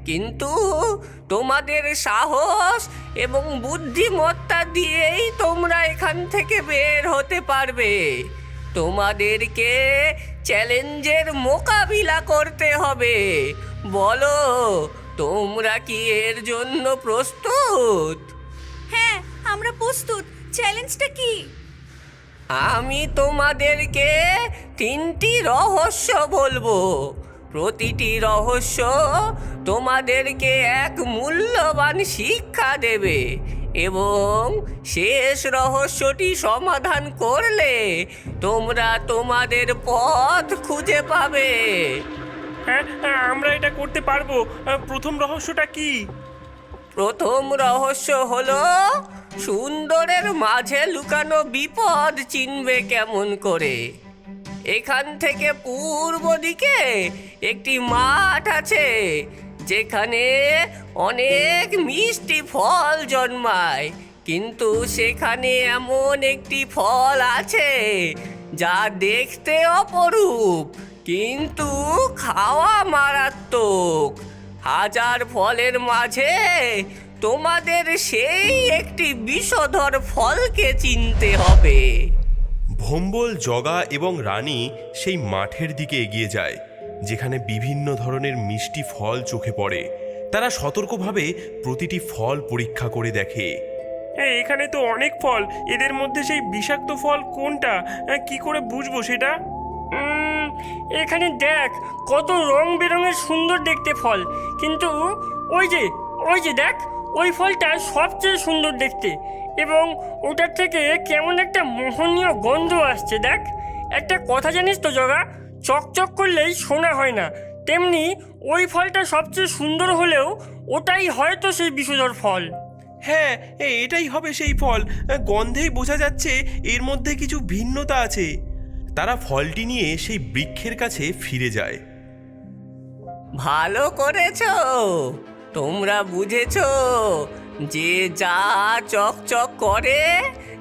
কিন্তু তোমাদের সাহস এবং বুদ্ধিমত্তা দিয়েই তোমরা এখান থেকে বের হতে পারবে। তোমাদেরকে চ্যালেঞ্জের মোকাবিলা করতে হবে। বলো, তোমরা কি এর জন্য প্রস্তুত? হ্যাঁ, আমরা প্রস্তুত। চ্যালেঞ্জটা কি? আমি তোমাদেরকে 3টি রহস্য বলবো। প্রতিটি রহস্য তোমাদেরকে এক মূল্যবান শিক্ষা দেবে এবং শেষ রহস্যটি সমাধান করলে তোমরা তোমাদের পথ খুঁজে পাবে। হ্যাঁ, আমরা এটা করতে পারবো। প্রথম রহস্যটা কি? প্রথম রহস্য হলো সুন্দরের মাঝে লুকানো বিপদ চিনবে কেমন করে। এখান থেকে পূর্ব দিকে একটি মাঠ আছে যেখানে অনেক মিষ্টি ফল জন্মায়, কিন্তু সেখানে এমন একটি ফল আছে যা দেখতে অপরূপ কিন্তু খাওয়া মারাত্মক। হাজার ফলের মাঝে তোমাদের সেই একটি বিষধর ফলকে চিনতে হবে। ভম্বল, জগা এবং রানী সেই মাঠের দিকে এগিয়ে যায় যেখানে বিভিন্ন ধরনের মিষ্টি ফল চোখে পড়ে। তারা সতর্কভাবে প্রতিটি ফল পরীক্ষা করে দেখে। এখানে তো অনেক ফল, এদের মধ্যে সেই বিষাক্ত ফল কোনটা? কি করে বুঝবো সেটা? এখানে দেখ, কত রং বেরঙের সুন্দর দেখতে ফল, কিন্তু ওই যে দেখ, ওই ফলটা সবচেয়ে সুন্দর দেখতে এবং ওটার থেকে কেমন একটা মোহনীয় গন্ধ আসছে। দেখ, একটা কথা জানিস তো জগা, চকচক করলেই সোনা হয় না, তেমনি ওই ফলটা সবচেয়ে সুন্দর হলেও ওটাই হয়তো সেই বিষধর ফল। হ্যাঁ, এটাই হবে সেই ফল। গন্ধেই বোঝা যাচ্ছে এর মধ্যে কিছু ভিন্নতা আছে। তারা ফলটি নিয়ে সেই বৃক্ষের কাছে ফিরে যায়। ভালো করেছো, তোমরা বুঝেছো যে যা চকচক করে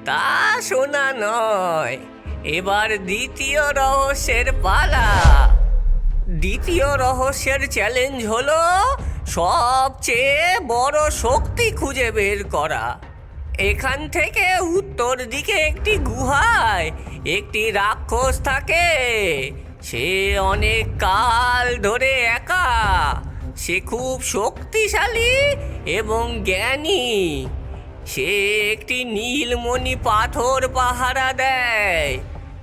তা সোনা নয়। এবার দ্বিতীয় রহস্যের পালা। দ্বিতীয় রহস্যের চ্যালেঞ্জ হলো সবচেয়ে বড় শক্তি খুঁজে বের করা। এখান থেকে উত্তর দিকে একটি গুহায় একটি রাক্ষস থাকে। সে অনেক কাল ধরে একা। সে খুব শক্তিশালী এবং জ্ঞানী। সে একটি নীলমণি পাথর পাহারা দেয়।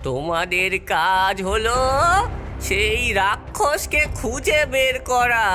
তোমাদের কাজ হলো সেই রাক্ষসকে খুঁজে বের করা।